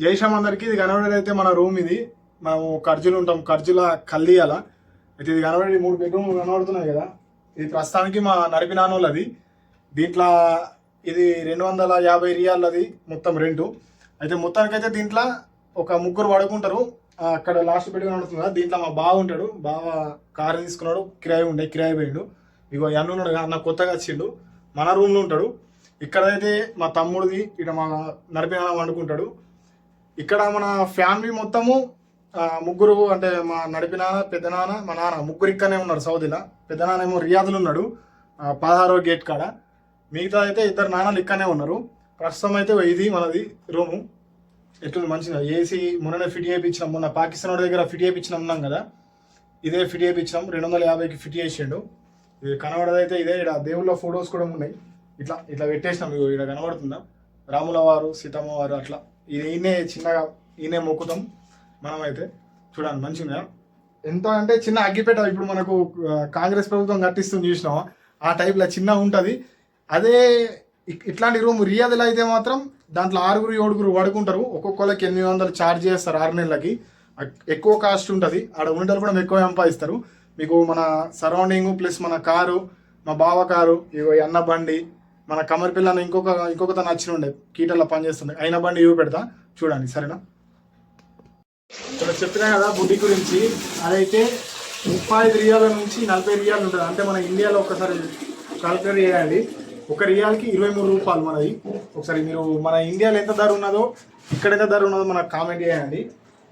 జైశ్యామ్ అందరికి ఇది కనబడేది అయితే మన రూమ్ ఇది. మనము ఖర్జులు ఉంటాం, ఖర్జుల కల్దీయాల అయితే ఇది కనబడేది 3 బెడ్రూమ్ కనబడుతున్నాయి కదా. ఇది ప్రస్తుతానికి మా నడిపి నాన్నోళ్ళది. దీంట్లో ఇది 250 రియాలది మొత్తం రెంటు. అయితే మొత్తానికైతే దీంట్లో ఒక ముగ్గురు పడుకుంటారు. అక్కడ లాస్ట్ బెడ్ కనబడుతుంది కదా, దీంట్లో మా బావ ఉంటాడు. బావ కారు తీసుకున్నాడు, కిరాయి పోయిండు. ఇగో అన్న ఉన్నాడు కదా, అన్న కొత్తగా వచ్చిండు, మన రూమ్లో ఉంటాడు. ఇక్కడైతే మా తమ్ముడిది, ఇక్కడ మా నడిపి నాన్న వండుకుంటాడు. ఇక్కడ మన ఫ్యామిలీ మొత్తము ముగ్గురు, అంటే మా నడిపి నాన్న, పెద్ద నాన్న, మా నాన్న ముగ్గురు ఇక్కడనే ఉన్నారు సౌదీలో. పెద్ద నాన్న ఏమో రియాదులు ఉన్నాడు 16వ గేట్ కాడ. మిగతా అయితే ఇద్దరు నాన్నలు ఇక్కడనే ఉన్నారు. ప్రస్తుతం అయితే ఇది మనది రూము. ఎట్లుంది మంచిగా, ఏసీ మొన్ననే ఫిట్ చేయించినాం. మొన్న పాకిస్తాన్ వాడి దగ్గర ఫిట్ చేయించినాం ఉన్నాం కదా, ఇదే ఫిట్ చేయించినాం. 250కి ఫిట్ చేసిండు. ఇది కనబడదైతే ఇదే. ఇక్కడ దేవుళ్ళ ఫొటోస్ కూడా ఉన్నాయి. ఇట్లా ఇట్లా పెట్టేసినాం. ఇగో ఇక్కడ కనబడుతుందా, రాముల వారు, సీతమ్మ వారు, అట్లా. ఇది ఈయనే చిన్నగా ఈయనే మొక్కుతాం మనమైతే. చూడండి మంచిగా ఎంతో, అంటే చిన్న అగ్గిపేట ఇప్పుడు మనకు కాంగ్రెస్ ప్రభుత్వం కట్టిస్తుంది చూసినావా, ఆ టైప్లో చిన్న ఉంటుంది. అదే ఇట్లాంటి రూమ్ రియాదులో అయితే మాత్రం దాంట్లో 6-7 పడుకుంటారు. ఒక్కొక్కరికి 800 ఛార్జ్ చేస్తారు 6 నెలలకి. ఎక్కువ కాస్ట్ ఉంటుంది. ఆడ ఉండలు కూడా ఎక్కువ సంపాదిస్తారు. మీకు మన సరౌండింగ్ ప్లస్ మన కారు, మా బావ కారు, ఇగో అన్న బండి, మన కమర్పిల్ల ఇంకొక తను నచ్చిన ఉండే కీటల్లో పనిచేస్తుంది, అయిన బండి ఇవి పెడతా చూడండి సరేనా. ఇక్కడ చెప్పినా కదా బుడ్డి గురించి. అదైతే 35 రియాల నుంచి 40 రియాలు ఉంటుంది. అంటే మన ఇండియాలో ఒకసారి కాల్కులేట్ చేయండి, ఒక రియాల్కి 23 రూపాయలు మనది. ఒకసారి మీరు మన ఇండియాలో ఎంత ధర ఉన్నదో ఇక్కడ ఎంత ధర ఉన్నదో మనకు కామెంట్ చేయండి.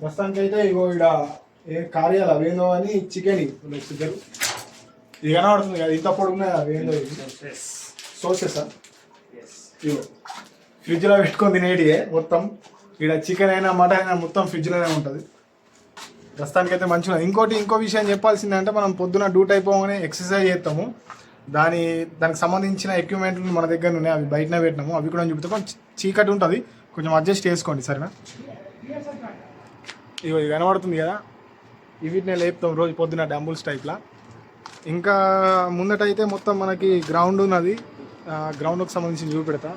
ప్రస్తుతానికి అయితే ఇగో ఇక్కడ కార్యాల వేందో అని చికెన్ ఇద్దరు ఇది కనబడుతుంది కదా, ఇంత పొడుగున్నాయి వేందో సోసెసా. ఇగో ఫ్రిడ్జ్లో పెట్టుకొని తినేటియే మొత్తం. ఇక్కడ చికెన్ అయినా మటన్ అయినా మొత్తం ఫ్రిడ్జ్లోనే ఉంటుంది. ప్రస్తుతానికి అయితే మంచిగా. ఇంకో విషయం చెప్పాల్సిందంటే, మనం పొద్దున డ్యూటీ అయిపోగానే ఎక్సర్సైజ్ చేస్తాము. దానికి సంబంధించిన ఎక్విప్మెంట్లు మన దగ్గర ఉన్నాయి, అవి బయటనే పెట్టినాము. అవి కూడా చూపితే కొంచెం చీకటి ఉంటుంది, కొంచెం అడ్జస్ట్ చేసుకోండి సరేనా. ఇది కనబడుతుంది కదా, వీటినే లేపుతాం రోజు పొద్దున డంబుల్స్ టైప్లా. ఇంకా ముందటైతే మొత్తం మనకి గ్రౌండ్ ఉన్నది. గ్రౌండ్కి సంబంధించి చూపెడతా.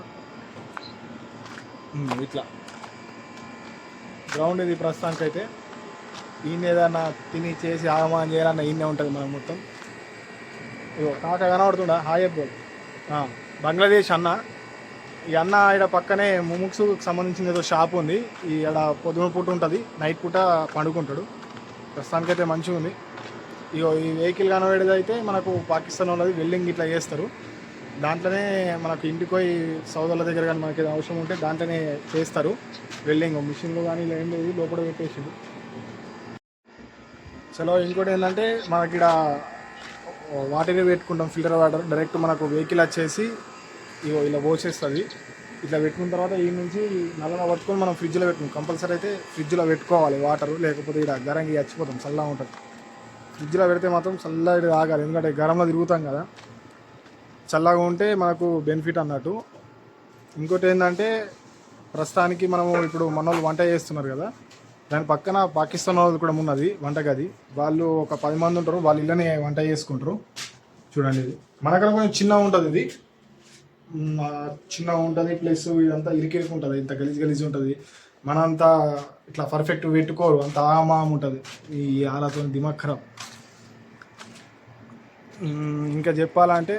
ఇట్లా గ్రౌండ్ ఇది ప్రస్తుతానికైతే. ఈయన ఏదన్నా తిని చేసి ఆగమానం చేయాలన్న ఈయనే ఉంటుంది మనం మొత్తం. ఇగో కాక కనబడుతుండ హాయ్ అబ్బోల్ బంగ్లాదేశ్ అన్న. ఈ అన్న ఇక్కడ పక్కనే ముముక్స్కి సంబంధించిన ఏదో షాప్ ఉంది. ఈ ఇక్కడ పొద్దున పూట ఉంటుంది, నైట్ పూట పండుకుంటాడు. ప్రస్తుతానికైతే మంచిగా ఉంది. ఇగో ఈ వెహికల్ కనబడేది అయితే మనకు పాకిస్తాన్ ఉన్నది, వెల్డింగ్ ఇట్లా చేస్తారు. దాంట్లోనే మనకు ఇంటికి పోయి సౌదర్ల దగ్గర కానీ మనకి ఏదో అవసరం ఉంటే దాంట్లోనే చేస్తారు వెల్డింగ్. మిషన్లు కానీ ఇలా ఏం లేదు, లోపల పెట్టేసిండు. చలో ఇంకోటి ఏంటంటే, మనకి ఇక్కడ వాటరే పెట్టుకుంటాం, ఫిల్టర్ వాటర్. డైరెక్ట్ మనకు వెహికల్ వచ్చేసి ఇగో ఇలా పోసేస్తుంది. ఇట్లా పెట్టుకున్న తర్వాత ఈ నుంచి నల్లగా పట్టుకొని మనం ఫ్రిడ్జ్లో పెట్టుకుంటాం. కంపల్సరీ అయితే ఫ్రిడ్జ్లో పెట్టుకోవాలి వాటర్, లేకపోతే ఇక్కడ గరంగి చచ్చిపోతాం, చల్లగా ఉంటుంది. ఫ్రిడ్జ్లో పెడితే మాత్రం చల్లగా తాగాలి, ఎందుకంటే గరంలో తిరుగుతాం కదా. చల్లగా ఉంటే మనకు బెనిఫిట్ అన్నట్టు. ఇంకోటి ఏంటంటే, ప్రస్తుతానికి మనము ఇప్పుడు మన వాళ్ళు వంట చేస్తున్నారు కదా, దాని పక్కన పాకిస్తాన్ వాళ్ళు కూడా ఉన్నది వంటగది. వాళ్ళు ఒక 10 మంది ఉంటారు, వాళ్ళు ఇళ్ళనే వంట చేసుకుంటారు. చూడండి ఇది మనకన్నా కొంచెం చిన్నగా ఉంటుంది. ఇది చిన్నగా ఉంటుంది, ప్లస్ ఇదంతా ఇరికిరికి ఉంటుంది, ఇంత గలీజ్ ఉంటుంది. మనంతా ఇట్లా పర్ఫెక్ట్ పెట్టుకోరు, అంత ఆమాం ఉంటుంది ఈ ఆలతో దిమాగ్ ఖరాబ్. ఇంకా చెప్పాలంటే,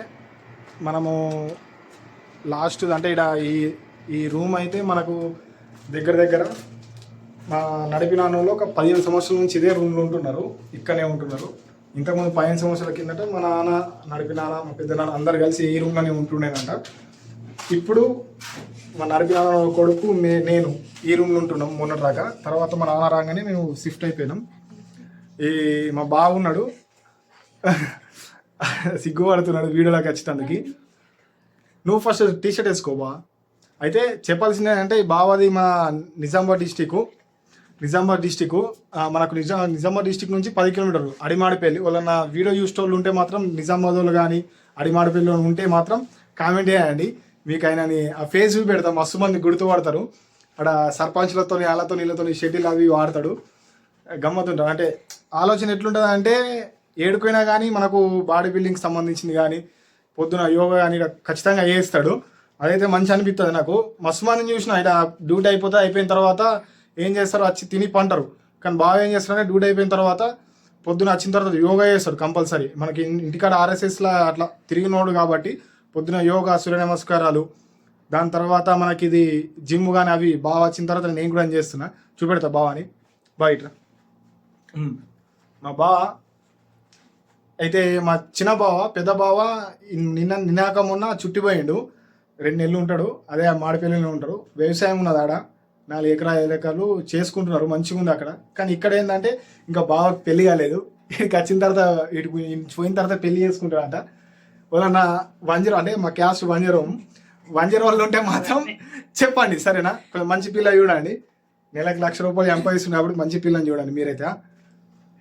మనము లాస్ట్ అంటే ఇక్కడ ఈ రూమ్ అయితే మనకు దగ్గర మా నడిపిన వాళ్ళు ఒక 15 సంవత్సరాల నుంచి ఇదే రూమ్లో ఉంటున్నారు, ఇక్కడనే ఉంటున్నారు. ఇంతకుముందు 15 సంవత్సరాల కిందట మా నాన్న, నడిపిన నాన్న, మా పెద్ద నాన్న అందరు కలిసి ఈ రూమ్లోనే ఉంటుండేనంట. ఇప్పుడు మా నడిపిన కొడుకు నేను ఈ రూమ్లో ఉంటున్నాం మొన్నటి దాకా. తర్వాత మా నాన్న రాగానే మేము షిఫ్ట్ అయిపోయినాం. ఈ మా బాగున్నాడు సిగ్గుపడుతున్నాడు వీడియోలోకి వచ్చేటందుకు. నువ్వు ఫస్ట్ టీషర్ట్ వేసుకోబా. అయితే చెప్పాల్సింది ఏంటంటే, ఈ బావాది మా నిజామాబాద్ డిస్టిక్. మనకు నిజామాబాద్ డిస్టిక్ నుంచి 10 కిలోమీటర్లు అడిమాడిపల్లి. వాళ్ళన్న వీడియో చూసేటోళ్ళు ఉంటే మాత్రం, నిజామాబాద్ వాళ్ళు కానీ అడిమాడిపల్లి ఉంటే మాత్రం కామెంట్ చేయండి. మీకు ఆయనని ఆ ఫేస్ పెడతాం, మస్తు మంది గుర్తుపడతారు. అక్కడ సర్పంచ్లతో వీళ్ళతో షెటిల్ అవి వాడతాడు, గమ్మతుంటాడు. అంటే ఆలోచన ఎట్లుంటుంది అంటే, ఏడుకైనా కానీ మనకు బాడీ బిల్డింగ్కి సంబంధించింది కానీ పొద్దున యోగా కానీ ఖచ్చితంగా చేస్తాడు. అదైతే మంచి అనిపిస్తుంది నాకు. మస్తు మందిని చూసిన ఇక్కడ డ్యూటీ అయిపోయిన తర్వాత ఏం చేస్తారు, వచ్చి తిని పంటారు. కానీ బావ ఏం చేస్తారంటే డ్యూటీ అయిపోయిన తర్వాత పొద్దున వచ్చిన తర్వాత యోగా చేస్తాడు కంపల్సరీ. మనకి ఇంటికాడ ఆర్ఎస్ఎస్లా అట్లా తిరిగినోడు కాబట్టి పొద్దున యోగా, సూర్య నమస్కారాలు, దాని తర్వాత మనకి ఇది జిమ్ కానీ అవి బాగా వచ్చిన తర్వాత నేను కూడా చేస్తున్నా. చూపెడతా బావని బయట. మా బావ అయితే మా చిన్న బావ, పెద్ద బావ నిన్నాక మొన్న చుట్టిపోయిండు. 2 నెలలు ఉంటాడు. అదే మాడిపల్లిలో ఉంటాడు. వ్యవసాయం ఉన్నది ఆడ, 4 ఎకరాలు 5 ఎకరాలు చేసుకుంటున్నారు. మంచిగా ఉంది అక్కడ. కానీ ఇక్కడ ఏంటంటే ఇంకా బావకి పెళ్లి కాలేదు. ఇక్కడికి వచ్చిన తర్వాత ఇటు పోయిన తర్వాత పెళ్లి చేసుకుంటాడంట. వాళ్ళ 10 అంటే మా క్యాస్ట్ 10 వాళ్ళు ఉంటే మాత్రం చెప్పండి సరేనా. కొంచెం మంచి పిల్ల చూడండి. నెలకు ₹1,00,000 సంపాదిస్తున్నప్పుడు మంచి పిల్లని చూడండి మీరైతే.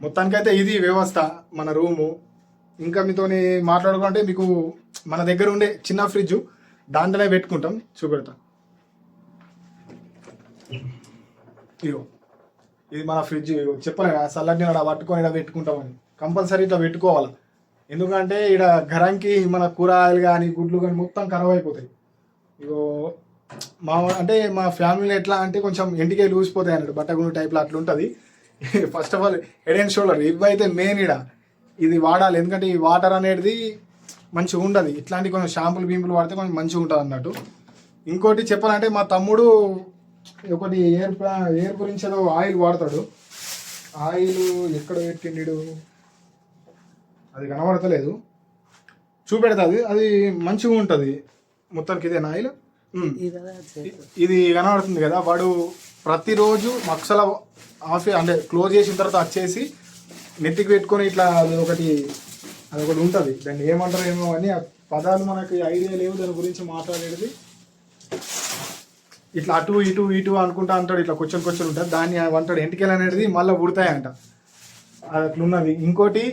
మొత్తానికైతే ఇది వ్యవస్థ మన రూము. ఇంకా మీతోని మాట్లాడుకుంటే మీకు మన దగ్గర ఉండే చిన్న ఫ్రిడ్జ్ దాంట్లోనే పెట్టుకుంటాం. చూపెడతా. ఇగో ఇది మన ఫ్రిడ్జ్. చెప్పలే చల్లటి అలా పట్టుకొని ఇలా పెట్టుకుంటామని. కంపల్సరీ ఇట్లా పెట్టుకోవాలి. ఎందుకంటే ఇక్కడ ఘరంకి మన కూరగాయలు కానీ గుడ్లు కానీ మొత్తం ఖరాబ్ అయిపోతాయి. ఇగో అంటే మా ఫ్యామిలీలో ఎట్లా అంటే కొంచెం ఇంటికే లూసిపోతాయి అన్నట్టు, బట్టగుండు టైప్లో అట్లా ఉంటుంది. First of all head and shoulder ఇవైతే మెయిన్ ఇది వాడాలి. ఎందుకంటే ఈ వాటర్ అనేది మంచిగా ఉండదు. ఇట్లాంటి కొంచెం షాంపులు బీంపులు వాడితే కొంచెం మంచిగా ఉంటుంది అన్నట్టు. ఇంకోటి చెప్పాలంటే మా తమ్ముడు ఒకటి ఎయిర్ గురించి ఏదో ఆయిల్ వాడతాడు. ఆయిల్ ఎక్కడ పెట్టిండు అది కనబడతలేదు, చూపెడతాది. అది మంచిగా ఉంటుంది మొత్తానికి. ఇదేనా ఆయిల్? ఇది కనబడుతుంది కదా. వాడు ప్రతిరోజు మక్సల అంటే క్లోజ్ చేసిన తర్వాత వచ్చేసి నెత్తికి పెట్టుకొని ఇట్లా అదొకటి ఉంటుంది. దాన్ని ఏమంటారు ఏమో అని ఆ పదాలు మనకి ఐడియా లేవు దాని గురించి మాట్లాడేది. ఇట్లా అటు ఇటు ఇటు అనుకుంటా అంటాడు. ఇట్లా కొంచెం ఉంటుంది. దాన్ని అంటాడు ఎంటికలు అనేది మళ్ళీ ఉడతాయంట. అది అట్లున్నది. ఇంకోటి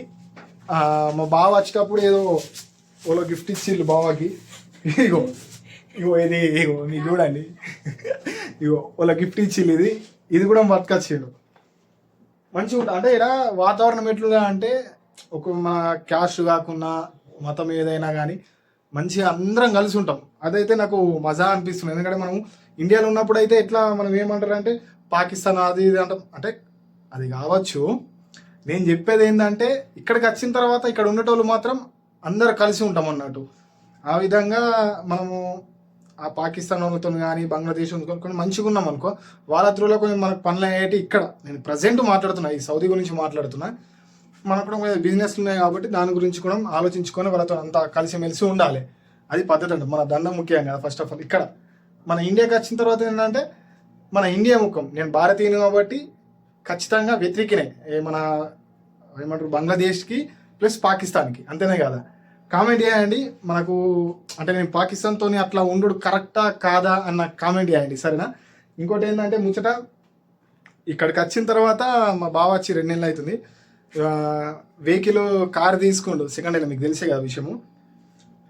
మా బావ వచ్చేటప్పుడు ఏదో ఓలో గిఫ్ట్ ఇచ్చిళ్ళు బావకి. ఇగో ఇది మీరు చూడండి. ఇగో ఓలో గిఫ్ట్ ఇచ్చిళ్ళు. ఇది కూడా బతకొచ్చిండు. మంచిగా ఉంటుంది. అంటే ఇక్కడ వాతావరణం ఎట్లుగా అంటే ఒక మన క్యాస్ట్ కాకుండా మతం ఏదైనా కానీ మంచిగా అందరం కలిసి ఉంటాం. అదైతే నాకు మజా అనిపిస్తుంది. ఎందుకంటే మనం ఇండియాలో ఉన్నప్పుడు అయితే ఎట్లా మనం ఏమంటారు అంటే పాకిస్తాన్ అది ఇది అంటాం. అంటే అది కావచ్చు. నేను చెప్పేది ఏంటంటే ఇక్కడికి వచ్చిన తర్వాత ఇక్కడ ఉండేటోళ్ళు మాత్రం అందరు కలిసి ఉంటాం అన్నట్టు. ఆ విధంగా మనము ఆ పాకిస్తాన్ వాళ్ళతో కానీ బంగ్లాదేశ్ కొంచెం మంచిగా ఉన్నాం అనుకో, వాళ్ళ త్రూలో కొంచెం మనకు పనులు అయ్యేటి. ఇక్కడ నేను ప్రజెంట్ మాట్లాడుతున్నా, ఈ సౌదీ గురించి మాట్లాడుతున్నా. మనకు కూడా కొంచెం బిజినెస్లు ఉన్నాయి కాబట్టి దాని గురించి కూడా ఆలోచించుకొని వాళ్ళతో అంతా కలిసిమెలిసి ఉండాలి. అది పద్ధతి అంటే మన దండం ముఖ్యం కదా. ఫస్ట్ ఆఫ్ ఆల్ ఇక్కడ మన ఇండియాకి వచ్చిన తర్వాత ఏంటంటే మన ఇండియా ముఖం. నేను భారతీయుని కాబట్టి ఖచ్చితంగా వ్యతిరేకినే మన ఏమంటారు బంగ్లాదేశ్కి ప్లస్ పాకిస్తాన్కి, అంతేనే కదా. కామెంట్ చేయండి మనకు. అంటే నేను పాకిస్తాన్తో అట్లా ఉండు కరెక్టా కాదా అన్న కామెంట్ చేయండి సరేనా. ఇంకోటి ఏంటంటే ముచ్చట, ఇక్కడికి వచ్చిన తర్వాత మా బావ వచ్చి 2 నెలలు అవుతుంది. వెహికల్ కార్ తీసుకుండు సెకండ్ హ్యాండ్. మీకు తెలిసే కదా విషయము.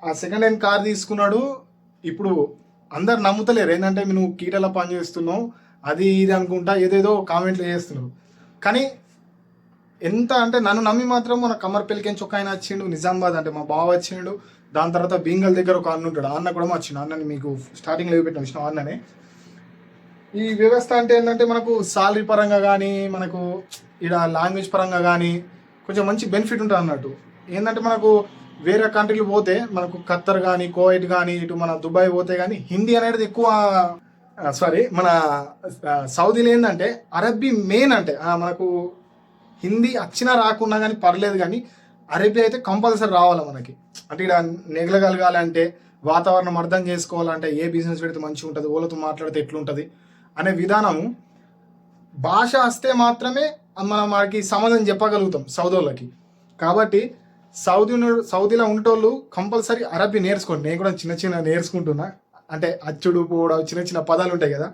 ఆ సెకండ్ హ్యాండ్ కార్ తీసుకున్నాడు. ఇప్పుడు అందరు నమ్ముతలేరు. ఏంటంటే నువ్వు కీటల పని చేస్తున్నావు అది ఇది అనుకుంటా ఏదేదో కామెంట్లు చేస్తున్నావు. కానీ ఎంత అంటే నన్ను నమ్మి మాత్రం మన కమ్మర్పల్లికి చొక్క ఆయన వచ్చిండు. నిజామాబాద్ అంటే మా బావ వచ్చిండు. దాని తర్వాత బీంగల్ దగ్గర ఒక అన్న ఉంటాడు. అన్న కూడా వచ్చిండు. అన్నని మీకు స్టార్టింగ్లో పెట్టిన విషయం అన్ననే. ఈ వ్యవస్థ అంటే ఏంటంటే మనకు సాలరీ పరంగా కానీ మనకు ఇక్కడ లాంగ్వేజ్ పరంగా కానీ కొంచెం మంచి బెనిఫిట్ ఉంటుంది అన్నట్టు. ఏంటంటే మనకు వేరే కంట్రీలు పోతే మనకు ఖత్తర్ కానీ కువైట్ కానీ ఇటు మన దుబాయ్ పోతే కానీ హిందీ అనేది ఎక్కువ. మన సౌదీలో ఏంటంటే అరబ్బీ మెయిన్. అంటే మనకు హిందీ వచ్చినా రాకున్నా కానీ పర్లేదు, కానీ అరబ్బీ అయితే కంపల్సరీ రావాలి మనకి. అంటే ఇక్కడ నెగలగలగాలంటే వాతావరణం అర్థం చేసుకోవాలంటే ఏ బిజినెస్ పెడితే మంచిగా ఉంటుంది, వాళ్ళతో మాట్లాడితే ఎట్లుంటుంది అనే విధానము భాష వస్తే మాత్రమే మనం మనకి సమాధానం చెప్పగలుగుతాం సౌదీలకి. కాబట్టి సౌదీలో ఉండేటోళ్ళు కంపల్సరీ అరబ్బీ నేర్చుకోండి. నేను కూడా చిన్న నేర్చుకుంటున్నా. అంటే అచ్చుడు పోవడం చిన్న పదాలు ఉంటాయి కదా,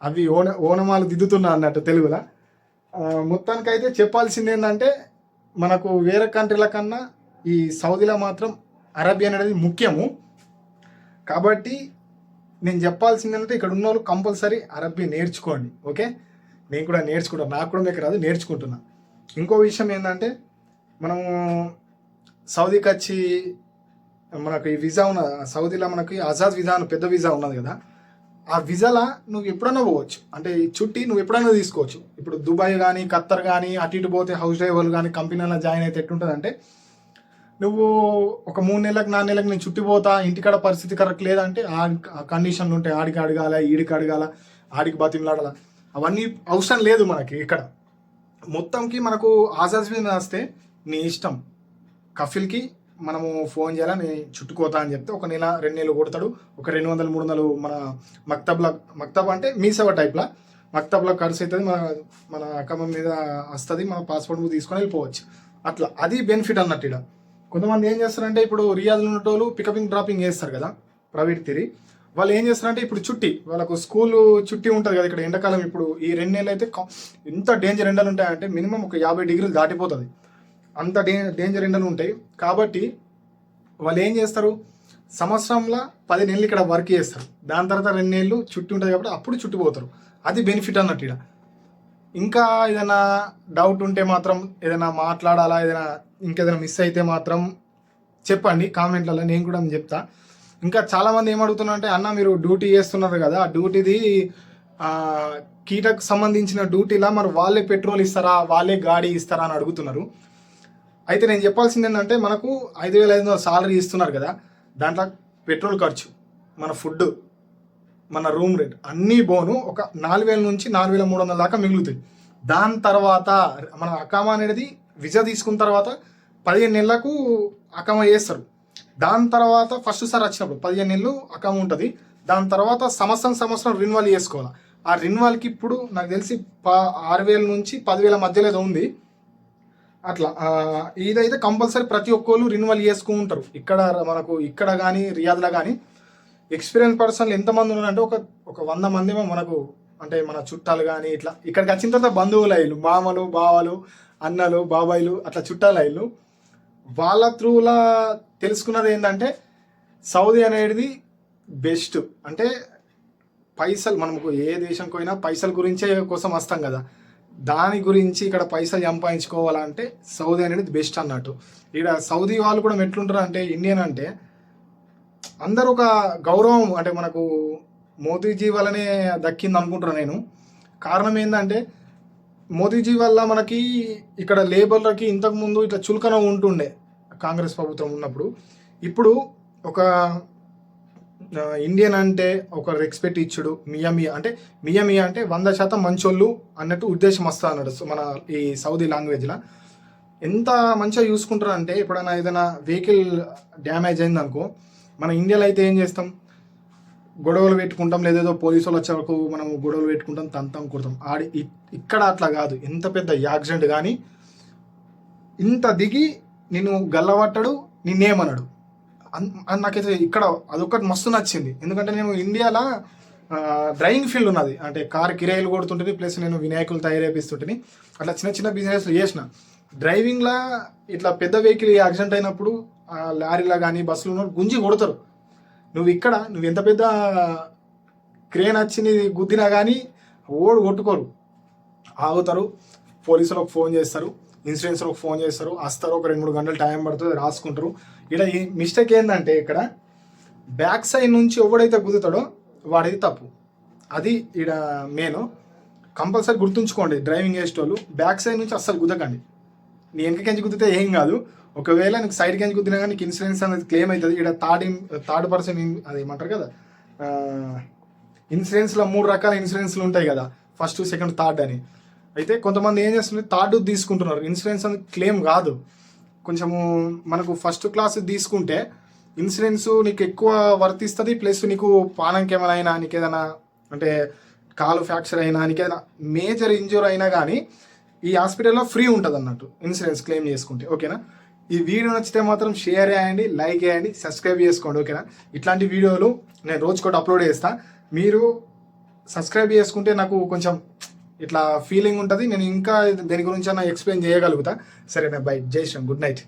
అవి ఓనమాలు దిద్దుతున్నా అన్నట్టు తెలుగులో. మొత్తానికైతే చెప్పాల్సింది ఏంటంటే మనకు వేరే కంట్రీల కన్నా ఈ సౌదీలో మాత్రం అరబ్బీ అనేది ముఖ్యము. కాబట్టి నేను చెప్పాల్సింది ఏంటంటే ఇక్కడ ఉన్న వాళ్ళు కంపల్సరీ అరబ్బీ నేర్చుకోండి. ఓకే, నేను కూడా నేర్చుకుంటాను. నాకు కూడా మీకు రాదు, నేర్చుకుంటున్నా. ఇంకో విషయం ఏంటంటే మనము సౌదీకి వచ్చి మనకు ఈ వీసా ఉన్న సౌదీలో మనకి ఆజాద్ వీసా పెద్ద వీసా ఉన్నది కదా. ఆ విజాలా నువ్వు ఎప్పుడైనా పోవచ్చు, అంటే ఈ చుట్టి నువ్వు ఎప్పుడైనా తీసుకోవచ్చు. ఇప్పుడు దుబాయ్ కానీ ఖత్తర్ కానీ అటు ఇటు పోతే హౌస్ డ్రైవర్లు కానీ కంపెనీలో జాయిన్ అయితే ఎట్టుంటుంది అంటే, నువ్వు ఒక 3 నెలలకు 4 నెలలకు నేను చుట్టిపోతా, ఇంటికాడ పరిస్థితి కరెక్ట్ లేదంటే ఆ కండిషన్లు ఉంటాయి. ఆడికి అడగాల, ఈడికి అడగాల, ఆడికి బతిమలాడాల, అవన్నీ అవసరం లేదు మనకి. ఇక్కడ మొత్తంకి మనకు ఆజాద్ మీద వస్తే నీ ఇష్టం, కఫిల్కి మనము ఫోన్ చేయాలా, నేను చుట్టుకోతా అని చెప్తే 1 నెల 2 నెలలు కొడతాడు. ఒక 200-300 మన మక్తబ్ అంటే మీ సేవ టైప్లా మక్తబ్లో ఖర్చు అవుతుంది, మన అకౌంట్ మీద వస్తుంది, మన పాస్పోర్ట్ తీసుకొని వెళ్ళిపోవచ్చు. అట్లా అది బెనిఫిట్ అన్నట్టు. ఇక్కడ కొంతమంది ఏం చేస్తారంటే, ఇప్పుడు రియాద్లో ఉన్నటోళ్ళు పికపింగ్ డ్రాపింగ్ చేస్తారు కదా ప్రైవేట్ తిరిగి, వాళ్ళు ఏం చేస్తారంటే ఇప్పుడు చుట్టి వాళ్ళకు స్కూల్ చుట్టి ఉంటుంది కదా. ఇక్కడ ఎండాకాలం ఇప్పుడు ఈ 2 నెలలు అయితే ఎంత డేంజర్ ఎండలు ఉంటాయంటే మినిమం ఒక 50 డిగ్రీలు దాటిపోతుంది, అంత డేంజర్ ఎండలు ఉంటాయి. కాబట్టి వాళ్ళు ఏం చేస్తారు, సంవత్సరంలో 10 నెలలు ఇక్కడ వర్క్ చేస్తారు, దాని తర్వాత 2 నెలలు చుట్టి ఉంటుంది కాబట్టి అప్పుడు చుట్టిపోతారు. అది బెనిఫిట్ అన్నట్టు. ఇక్కడ ఇంకా ఏదైనా డౌట్ ఉంటే మాత్రం, ఏదైనా మాట్లాడాలా, ఇంకేదైనా మిస్ అయితే మాత్రం చెప్పండి కామెంట్లలో, నేను కూడా చెప్తా. ఇంకా చాలామంది ఏమడుగుతున్నారు అంటే, అన్న మీరు డ్యూటీ చేస్తున్నారు కదా, ఆ డ్యూటీది కీటకు సంబంధించిన డ్యూటీలా మరి వాళ్ళే పెట్రోల్ ఇస్తారా, వాళ్ళే గాడి ఇస్తారా అని అడుగుతున్నారు. అయితే నేను చెప్పాల్సింది ఏంటంటే, మనకు 5,500 సాలరీ ఇస్తున్నారు కదా, దాంట్లో పెట్రోల్ ఖర్చు, మన ఫుడ్, మన రూమ్ రెంట్ అన్నీ బోను ఒక 4,000 నుంచి 4,300 దాకా మిగులుతాయి. దాని తర్వాత మన అకామా అనేది విజా తీసుకున్న తర్వాత 15 నెలలకు అకామా చేస్తారు. దాని తర్వాత ఫస్ట్ సార్ వచ్చినప్పుడు 15 నెలలు అకామా ఉంటుంది. దాని తర్వాత సంవత్సరం రిన్వాల్ చేసుకోవాలి. ఆ రిన్వాల్కి ఇప్పుడు నాకు తెలిసి 6,000 నుంచి 10,000 మధ్యలో ఏదో ఉంది. అట్లా ఇదైతే కంపల్సరీ ప్రతి ఒక్కళ్ళు రిన్వాల్ చేసుకుంటారు. మనకు ఇక్కడ కానీ రియాద్లో కానీ ఎక్స్పీరియన్స్ పర్సన్లు ఎంతమంది ఉన్నారంటే ఒక 100 మంది మనకు, అంటే మన చుట్టాలు కానీ ఇట్లా ఇక్కడికి వచ్చిన తర్వాత బంధువులు అయ్యారు, మామలు బావలు అన్నలు బాబాయిలు అట్లా చుట్టాలు అయ్యారు. వాళ్ళ త్రూలా తెలుసుకున్నది ఏంటంటే, సౌదీ అనేది బెస్ట్. అంటే పైసలు, మనకు ఏ దేశంకి పోయినా పైసల గురించే కోసం వస్తాం కదా, దాని గురించి ఇక్కడ పైసలు సంపాదించుకోవాలంటే సౌదీ అనేది బెస్ట్ అన్నట్టు. ఇక్కడ సౌదీ వాళ్ళు కూడా ఎట్లుంటారు అంటే, ఇండియన్ అంటే అందరూ ఒక గౌరవం, అంటే మనకు మోదీజీ వల్లనే దక్కింది అనుకుంటున్నాను నేను. కారణం ఏంటంటే, మోదీజీ వల్ల మనకి ఇక్కడ లేబర్లకి ఇంతకుముందు ఇట్లా చులకన ఉంటుండే కాంగ్రెస్ ప్రభుత్వం ఉన్నప్పుడు. ఇప్పుడు ఒక ఇండియన్ అంటే ఒక రెస్పెక్ట్ ఇచ్చుడు, మియా అంటే 100% మంచోళ్ళు అన్నట్టు ఉద్దేశం వస్తా అన్నాడు మన ఈ సౌదీ లాంగ్వేజ్లో. ఎంత మంచిగా చూసుకుంటారు అంటే, ఎప్పుడైనా ఏదైనా వెహికల్ డ్యామేజ్ అయింది అనుకో, మన ఇండియాలో అయితే ఏం చేస్తాం, గొడవలు పెట్టుకుంటాం, లేదేదో పోలీసు వాళ్ళు వచ్చే వరకు మనం గొడవలు పెట్టుకుంటాం, తంతం కుడతాం. ఇక్కడ అట్లా కాదు. ఎంత పెద్ద యాక్సిడెంట్ కానీ ఇంత దిగి నిన్ను గల్లబట్టడు, నిన్నేమన్నాడు. నాకైతే ఇక్కడ అదొకటి మస్తు నచ్చింది. ఎందుకంటే నేను ఇండియాలో డ్రైవింగ్ ఫీల్డ్ ఉన్నది, అంటే కార్ కిరాయిలు కొడుతుంటుంది, ప్లస్ నేను వినాయకులు తయారైపిస్తుంటుంది. అట్లా చిన్న బిజినెస్లు చేసిన. డ్రైవింగ్లో ఇట్లా పెద్ద వెహికల్ యాక్సిడెంట్ అయినప్పుడు లారీలో కానీ బస్సులో ఉన్న గుంజి కొడతారు. నువ్వు ఎంత పెద్ద క్రేన్ వచ్చి గుద్దినా కానీ ఓడు కొట్టుకోరు, ఆగుతారు, పోలీసులకు ఫోన్ చేస్తారు, ఇన్సూరెన్స్లకు ఫోన్ చేస్తారు, వస్తారు, ఒక 2-3 గంటలు టైం పడుతుంది, రాసుకుంటారు. ఇక్కడ ఈ మిస్టేక్ ఏంటంటే, ఇక్కడ బ్యాక్ సైడ్ నుంచి ఎవడైతే గుద్దుతాడో వాడిది తప్పు. అది ఇక్కడ మెయిన్. కంపల్సరీ గుర్తుంచుకోండి, డ్రైవింగ్ చేసేటోళ్ళు బ్యాక్ సైడ్ నుంచి అస్సలు గుద్దకండి. నీ వెనకకెంచి గుద్దితే ఏం కాదు, ఒకవేళ నీకు సైడ్ కెంచి గుద్దినా కానీ నీకు ఇన్సూరెన్స్ అనేది క్లెయిమ్ అవుతుంది. ఇక్కడ థర్డ్ పర్సన్ అది ఏమంటారు కదా, ఇన్సూరెన్స్లో 3 రకాల ఇన్సూరెన్స్లు ఉంటాయి కదా, ఫస్ట్, సెకండ్, థర్డ్ అని. అయితే కొంతమంది ఏం చేస్తున్నారు, థర్డ్ తీసుకుంటున్నారు. ఇన్సూరెన్స్ అనేది క్లెయిమ్ కాదు. కొంచెము మనకు ఫస్ట్ క్లాస్ తీసుకుంటే ఇన్సూరెన్స్ నీకు ఎక్కువ వర్తిస్తుంది, ప్లస్ నీకు పానంకి ఏమైనా అయినా, నీకు ఏదైనా అంటే కాలు ఫ్రాక్చర్ అయినా, నీకు ఏదైనా మేజర్ ఇంజూర్ అయినా కానీ ఈ హాస్పిటల్లో ఫ్రీ ఉంటుంది అన్నట్టు ఇన్సూరెన్స్ క్లెయిమ్ చేసుకుంటే. ఓకేనా? ఈ వీడియో నచ్చితే మాత్రం షేర్ చేయండి, లైక్ చేయండి, సబ్స్క్రైబ్ చేసుకోండి. ఓకేనా? ఇట్లాంటి వీడియోలు నేను రోజుకోటి అప్లోడ్ చేస్తాను. మీరు సబ్స్క్రైబ్ చేసుకుంటే నాకు కొంచెం ఇట్లా ఫీలింగ్ ఉంటుంది, నేను ఇంకా దేని గురించి అన్నా ఎక్స్ప్లెయిన్ చేయగలుగుతా. సరేనా? బై. జై శ్రీరామ్. Good night.